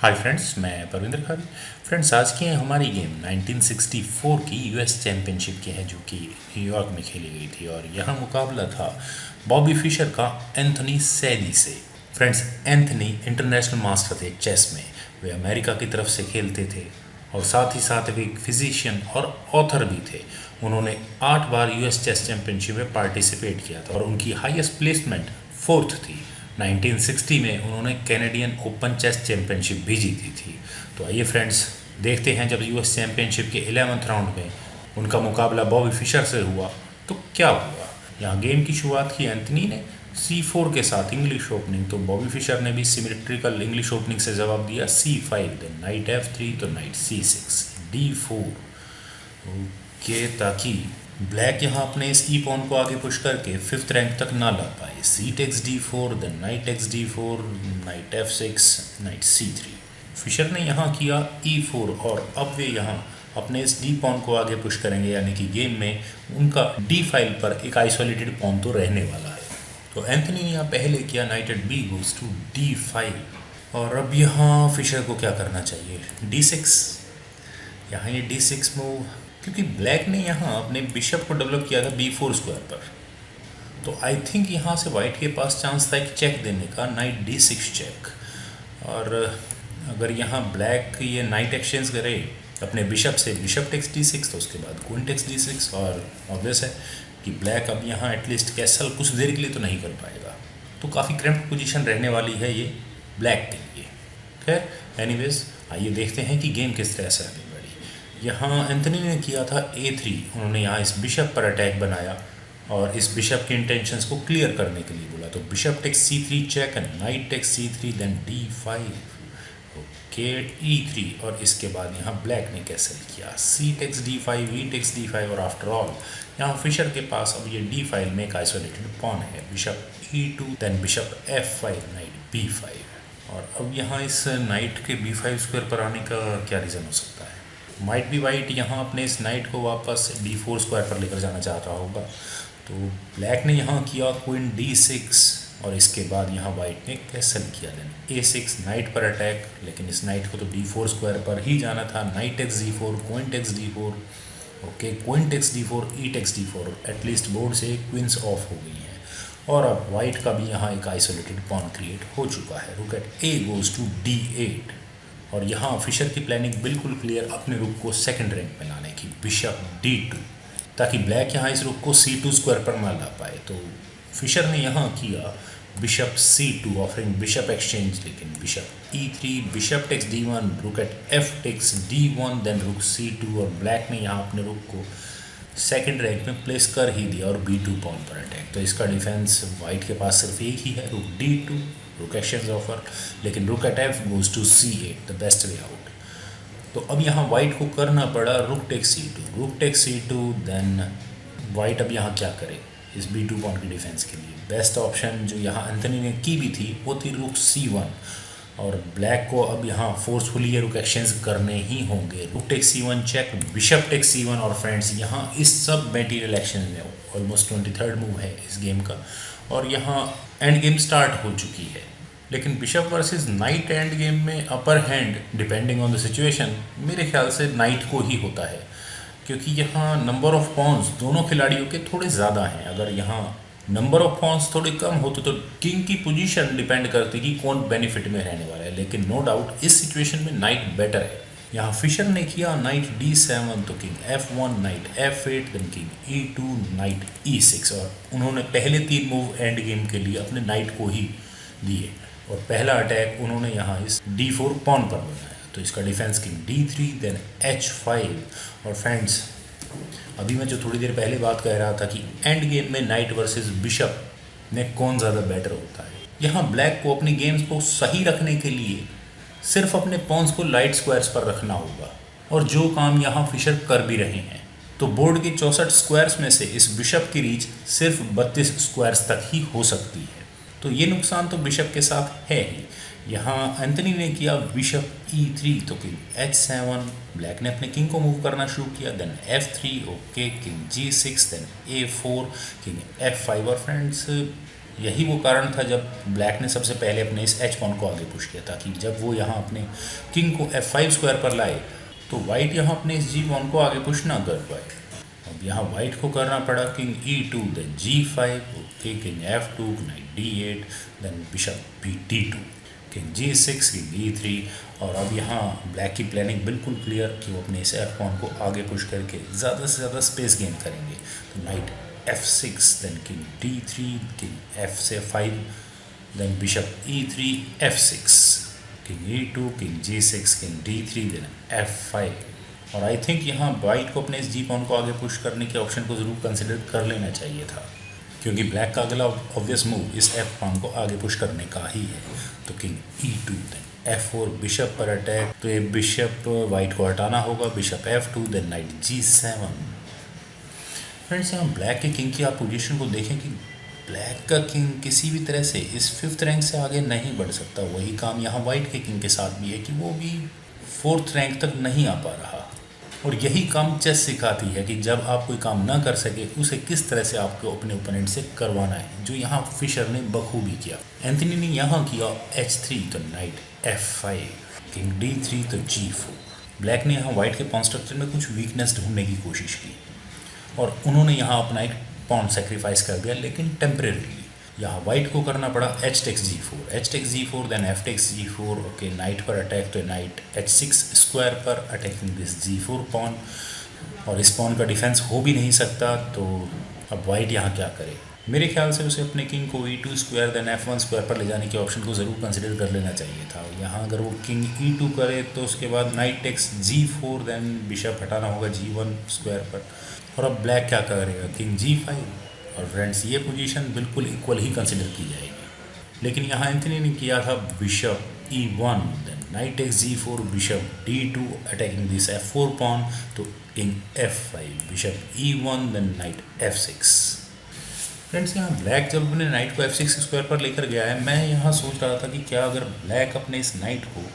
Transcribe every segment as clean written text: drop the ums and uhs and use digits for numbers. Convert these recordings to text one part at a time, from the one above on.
Hi friends, मैं परविंदर खारी। Friends, आज की हमारी गेम 1964 की यूएस चैम्पियनशिप की है, जो कि न्यूयॉर्क में खेली गई थी। और यह मुकाबला था बॉबी फिशर का एंथनी सैदी से। फ्रेंड्स, एंथनी इंटरनेशनल मास्टर थे चेस में। वे अमेरिका की तरफ से खेलते थे और साथ ही साथ वे एक फिजिशियन और ऑथर भी थे। उन्होंने 8 बार यूएस चेस चैम्पियनशिप में पार्टिसिपेट किया था और उनकी हाईएस्ट प्लेसमेंट 4th थी। 1960 में उन्होंने कैनेडियन ओपन चेस चैंपियनशिप भी जीती थी। तो आइए फ्रेंड्स, देखते हैं जब यूएस चैंपियनशिप के 11th राउंड में उनका मुकाबला बॉबी फिशर से हुआ तो क्या हुआ। यहाँ गेम की शुरुआत की एंथनी ने C4 के साथ इंग्लिश ओपनिंग, तो बॉबी फिशर ने भी सिमेट्रिकल इंग्लिश ओपनिंग से जवाब दिया C5, देन नाइट F3, तो नाइट C6, D4। ओके, ताकि ब्लैक यहाँ अपने इस ई पॉन को आगे पुश करके 5th रैंक तक ना ला पाए। C takes D4, then knight x D4, knight F6, knight C3। Fischer ने यहाँ किया E4 और अब वे यहाँ अपने इस डी पॉन को आगे पुश करेंगे, यानी कि गेम में उनका डी फाइल पर एक आइसोलेटेड पॉन तो रहने वाला है। तो एंथनी ने यहाँ पहले किया knight at B goes to D5 और अब यहाँ फिशर को क्या करना चाहिए, D6। यहाँ ये D6 मूव, क्योंकि ब्लैक ने यहाँ अपने बिशप को डेवलप किया था B4 स्क्वायर पर, तो आई थिंक यहाँ से वाइट के पास चांस था एक चेक देने का, नाइट D6 चेक। और अगर यहाँ ब्लैक ये नाइट एक्सचेंज करे अपने बिशप से, बिशप टेक्स D6, तो उसके बाद क्वीन टेक्स D6, और ऑब्वियस है कि ब्लैक अब यहाँ एटलीस्ट कैसल कुछ देर के लिए तो नहीं कर पाएगा। तो काफ़ी क्रैम्प्ड पोजीशन रहने वाली है ये ब्लैक के लिए। खैर एनीवेज, आइए देखते हैं कि गेम किस तरह से आगे बढ़ी। यहाँ एंथनी ने किया था A3। उन्होंने यहाँ इस बिशप पर अटैक बनाया और इस बिशप के इंटेंशंस को क्लियर करने के लिए बोला। तो bishop takes C3 check and knight takes C3, then D5, okay E3, और इसके बाद यहाँ ब्लैक ने कैसल किया C takes D5, E takes D5, और आफ्टर ऑल यहाँ फिशर के पास अब ये डी फाइल में एक आइसोलेटेड पॉन है, bishop E2, then bishop F5, knight B5। और अब यहाँ इस नाइट के B5 स्क्वायर पर आने का क्या रीज़न हो सकता है। माइट बी वाइट यहाँ अपने इस नाइट को वापस D4 स्क्वायर पर लेकर जाना चाहता होगा। तो ब्लैक ने यहाँ किया क्वीन D6 और इसके बाद यहाँ वाइट ने कैसल किया, देन A6, नाइट पर अटैक, लेकिन इस नाइट को तो D4 स्क्वायर पर ही जाना था। Knight takes D4, queen takes D4, okay queen takes D4, e takes D4, at least board से क्वींस ऑफ हो गई हैं। और अब वाइट का भी यहाँ एक आइसोलेटेड पॉन क्रिएट हो चुका है। रुक eight A goes to D8 और यहाँ फिशर की प्लानिंग बिल्कुल क्लियर, अपने रुक को सेकंड रैंक में लाने की, बिशप D2, ताकि ब्लैक यहाँ इस रुक को C2 स्क्वायर पर ना ला पाए। तो फिशर ने यहाँ किया bishop C2 offering bishop exchange, लेकिन bishop E3, bishop takes D1, rook at F takes D1, then रुक C2, और ब्लैक ने यहाँ अपने रुक को सेकंड रैंक में प्लेस कर ही दिया और B2 पॉन पर अटैक। तो इसका डिफेंस वाइट के पास सिर्फ एक ही है, रुक D2, रुक एक्सचेंज ऑफर, लेकिन rook at F goes to C8, the best way out. तो अब यहाँ वाइट को करना पड़ा rook takes C2, rook takes C2, then white अब यहाँ क्या करे इस B2 पॉन की डिफेंस के लिए। बेस्ट ऑप्शन जो यहाँ एंथनी ने की भी थी वो थी रुक C1, और ब्लैक को अब यहाँ फोर्सफुली ये रुक एक्सचेंज करने ही होंगे। Rook takes C1 check, bishop takes C1, और फ्रेंड्स यहाँ इस सब मटेरियल एक्शन में ऑलमोस्ट 23rd मूव है इस गेम का, और यहाँ एंड गेम स्टार्ट हो चुकी है। लेकिन bishop versus knight end game में upper hand depending on the situation मेरे ख्याल से नाइट को ही होता है, क्योंकि यहाँ नंबर ऑफ पॉन्स दोनों खिलाड़ियों के थोड़े ज़्यादा हैं। अगर यहाँ नंबर ऑफ पॉन्स थोड़े कम होते तो किंग की पोजीशन डिपेंड करती कि कौन बेनिफिट में रहने वाला है, लेकिन नो डाउट इस सिचुएशन में नाइट बेटर है। यहाँ फिशर ने किया नाइट D7, तो king F1, knight F8, then king E2, knight E6, और उन्होंने पहले 3 मूव एंड गेम के लिए अपने नाइट को ही दिए, और पहला अटैक उन्होंने यहाँ इस D4 पॉन पर बनाया। तो इसका defence king D3, then H5। और फ्रेंड्स, अभी मैं जो थोड़ी देर पहले बात कह रहा था कि एंड गेम में नाइट वर्सेस बिशप में कौन ज़्यादा बेटर होता है, यहाँ ब्लैक को अपनी गेम्स को सही रखने के लिए सिर्फ अपने पॉन्स को लाइट स्क्वायर्स पर रखना होगा, और जो काम यहाँ फिशर कर भी रहे हैं। तो बोर्ड के 64 स्क्वायर्स में से इस बिशप की रीच सिर्फ 32 स्क्वायर्स तक ही हो सकती है। तो ये नुकसान तो बिशप के साथ है ही। यहाँ एंथनी ने किया बिशप E3, तो किंग H7, ब्लैक ने अपने किंग को मूव करना शुरू किया, then F3, okay king G6, then A4, king F5। और फ्रेंड्स यही वो कारण था जब ब्लैक ने सबसे पहले अपने इस एच पॉन को आगे पुश किया, ताकि जब वो यहाँ अपने किंग को F5 स्क्वायर पर लाए तो वाइट यहाँ अपने इस जी पॉन को आगे पुश ना कर पाए। अब यहाँ वाइट को करना पड़ा king E2 then G5, okay king F2, knight D8, then bishop D2, king G6, king E3। और अब यहाँ ब्लैक की प्लानिंग बिल्कुल क्लियर कि वो अपने इस एफ पॉन को आगे पुश करके ज़्यादा से ज़्यादा स्पेस गेन करेंगे। तो knight F6, then king D3, king F5, then bishop E3, F6, king E2, king G6, king D3, then F5। और आई थिंक यहाँ वाइट को अपने इस जी पॉन को आगे पुश करने के ऑप्शन को ज़रूर कंसिडर कर लेना चाहिए था, क्योंकि ब्लैक का अगला ऑब्वियस मूव इस एफ पॉन को आगे पुश करने का ही है। तो king E2, then F4, bishop पर अटैक, तो ये बिशप वाइट को हटाना होगा, bishop F2, then knight G7। Friends यहाँ ब्लैक के किंग की आप पोजीशन को देखें कि ब्लैक का किंग किसी भी तरह से इस 5th रैंक से आगे नहीं बढ़ सकता। वही काम यहाँ वाइट के किंग के साथ भी है कि वो भी 4th रैंक तक नहीं आ पा रहा। और यही काम चेस सिखाती है कि जब आप कोई काम ना कर सके उसे किस तरह से आपको अपने ओपोनेंट से करवाना है, जो यहाँ फिशर ने बखूबी किया। एंथनी ने यहाँ किया H3 तो नाइट F5, किंग D3 तो G4। ब्लैक ने यहाँ वाइट के पॉन स्ट्रक्चर में कुछ वीकनेस ढूंढने की कोशिश की और उन्होंने यहाँ अपना एक पॉन सेक्रीफाइस कर दिया, लेकिन टेम्परेरीली। यहाँ वाइट को करना पड़ा H takes G4, then F takes G4, okay knight पर अटैक, तो नाइट H6 स्क्वायर पर अटैकिंग दिस G4 पॉन, और इस पॉन का डिफेंस हो भी नहीं सकता। तो अब वाइट यहाँ क्या करे? मेरे ख्याल से उसे अपने किंग को E2 square then F1 square पर ले जाने के ऑप्शन को ज़रूर कंसिडर कर लेना चाहिए था। यहाँ अगर वो किंग E2 करे तो उसके बाद night takes G4, then bishop हटाना होगा G1 स्क्वायर पर। और अब ब्लैक क्या करेगा? King G5। और फ्रेंड्स ये पोजीशन बिल्कुल इक्वल ही कंसिडर की जाएगी, लेकिन यहाँ एंथनी ने किया था bishop E1, then knight takes G4, bishop D2 attacking this F4 pawn, तो king F5, bishop E1, then knight F6। Friends यहाँ ब्लैक जब अपने नाइट को F6 स्क्वायर पर लेकर गया है, मैं यहाँ सोच रहा था कि क्या अगर ब्लैक अपने इस नाइट को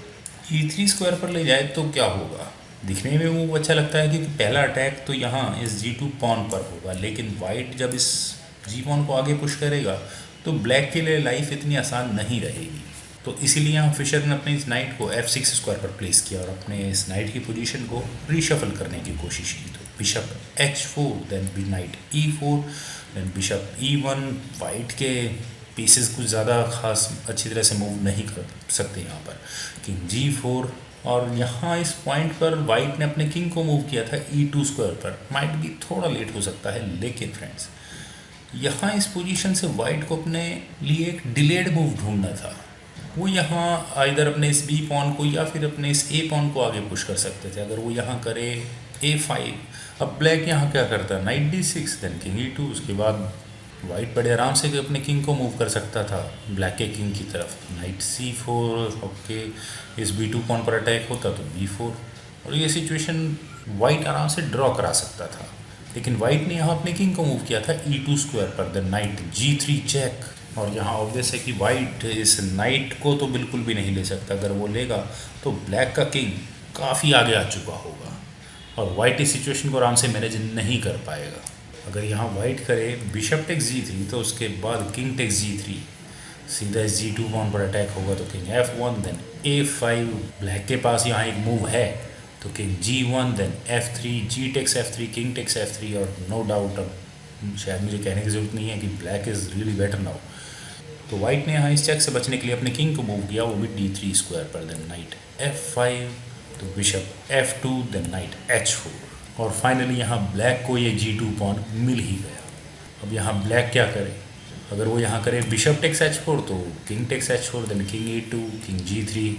E3 स्क्वायर पर ले जाए तो क्या होगा। दिखने में वो अच्छा लगता है क्योंकि पहला अटैक तो यहाँ इस G2 पॉन पर होगा, लेकिन वाइट जब इस G पॉन को आगे पुश करेगा तो ब्लैक के लिए लाइफ इतनी आसान नहीं रहेगी। तो इसीलिए यहाँ फिशर ने अपने इस नाइट को F6 स्क्वायर पर प्लेस किया और अपने इस नाइट की पोजीशन को रीशफल करने की कोशिश की। तो bishop H4, then b knight E4, then bishop E1। White के पीसेस कुछ ज़्यादा खास अच्छी तरह से मूव नहीं कर सकते यहाँ पर। किंग G4, और यहाँ इस पॉइंट पर वाइट ने अपने किंग को मूव किया था E2 स्क्वायर पर। माइट भी थोड़ा लेट हो सकता है, लेकिन फ्रेंड्स यहाँ इस पोजीशन से वाइट को अपने लिए एक डिलेड मूव ढूंढना था। वो यहाँ आइदर अपने इस बी पॉन को या फिर अपने इस ए पॉन को आगे पुश कर सकते थे। अगर वो यहाँ करे A5, अब ब्लैक यहाँ क्या करता, night D6, then king E2। उसके बाद वाइट बड़े आराम से अपने किंग को मूव कर सकता था ब्लैक के किंग की तरफ, नाइट C4, ओके इस B2 पॉन पर अटैक होता तो B4, और ये सिचुएशन वाइट आराम से ड्रॉ करा सकता था। लेकिन वाइट ने यहाँ अपने किंग को मूव किया था E2 स्क्वायर पर, देन नाइट G3 चेक। और यहाँ ऑब्वियस है कि वाइट इस नाइट को तो बिल्कुल भी नहीं ले सकता। अगर वो लेगा तो ब्लैक का किंग काफ़ी आगे आ चुका होगा और वाइट इस सिचुएशन को आराम से मैनेज नहीं कर पाएगा। अगर यहाँ वाइट करे बिशप टेक्स G3 तो उसके बाद किंग टेक्स G3, सीधा इस G2 पॉन पर अटैक होगा तो king F1, then A5। Black के पास यहाँ एक मूव है तो king G1, then F3, G takes F3, king takes F3। और नो डाउट अब शायद मुझे कहने की ज़रूरत नहीं है कि black is really better now. तो वाइट ने यहाँ इस चेक से बचने के लिए अपने किंग को मूव किया, वो भी D3 स्क्वायर पर, देन नाइट F5, तो bishop F2, then night H4। और फाइनली यहाँ ब्लैक को ये G2 पॉन मिल ही गया। अब यहाँ ब्लैक क्या करे? अगर वो यहाँ करे बिशप टेक्स H4 तो king takes H4, then king E2, king G3,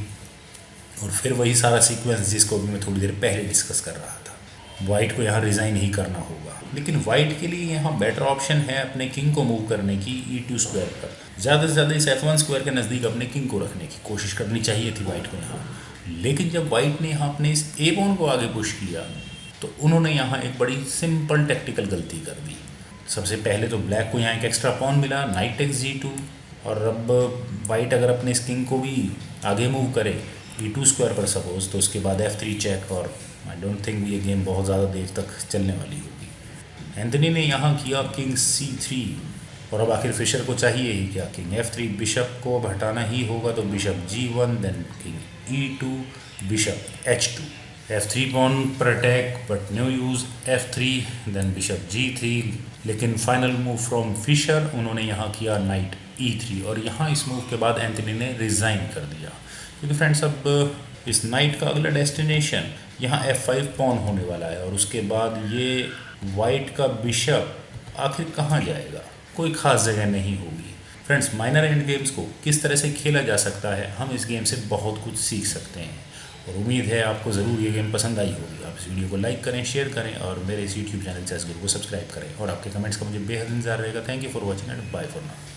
और फिर वही सारा सीक्वेंस जिसको भी मैं थोड़ी देर पहले डिस्कस कर रहा था। वाइट को यहाँ रिज़ाइन ही करना होगा, लेकिन वाइट के लिए यहाँ बेटर ऑप्शन है अपने किंग को मूव करने की E2 स्क्वायर पर। ज़्यादा से ज़्यादा इस F1 स्क्वायर के नज़दीक अपने किंग को रखने की कोशिश करनी चाहिए थी वाइट को यहाँ। लेकिन जब वाइट ने यहाँ अपने इस ए पॉन को आगे पुश किया तो उन्होंने यहाँ एक बड़ी सिंपल टेक्टिकल गलती कर दी। सबसे पहले तो ब्लैक को यहाँ एक एक्स्ट्रा पॉन मिला, नाइट टेक्स G2, और अब वाइट अगर अपने इस किंग को भी आगे मूव करे E2 स्क्वायर पर सपोज, तो उसके बाद F3 चेक, और आई डोंट थिंक ये गेम बहुत ज़्यादा देर तक चलने वाली होगी। एंथनी ने यहाँ किया किंग C3, और अब आखिर फिशर को चाहिए ही क्या, किंग F3, बिशप को अब हटाना ही होगा, तो bishop G1, then king E2, bishop H2, F3 pawn पर attack but no use, F3, then bishop G3, लेकिन फाइनल मूव फ्रॉम फिशर, उन्होंने यहाँ किया नाइट E3, और यहाँ इस मूव के बाद एंथनी ने रिज़ाइन कर दिया, क्योंकि फ्रेंड्स अब इस नाइट का अगला डेस्टिनेशन यहाँ F5 पॉन होने वाला है, और उसके बाद ये वाइट का बिशप आखिर कहाँ जाएगा, कोई ख़ास जगह नहीं होगी। फ्रेंड्स, माइनर एंड गेम्स को किस तरह से खेला जा सकता है, हम इस गेम से बहुत कुछ सीख सकते हैं, और उम्मीद है आपको ज़रूर ये गेम पसंद आई होगी। आप इस वीडियो को लाइक करें, शेयर करें, और मेरे इस यूट्यूब चैनल चेस गुरु को सब्सक्राइब करें, और आपके कमेंट्स का मुझे बेहद इंतजार रहेगा। Thank you for watching and bye for now.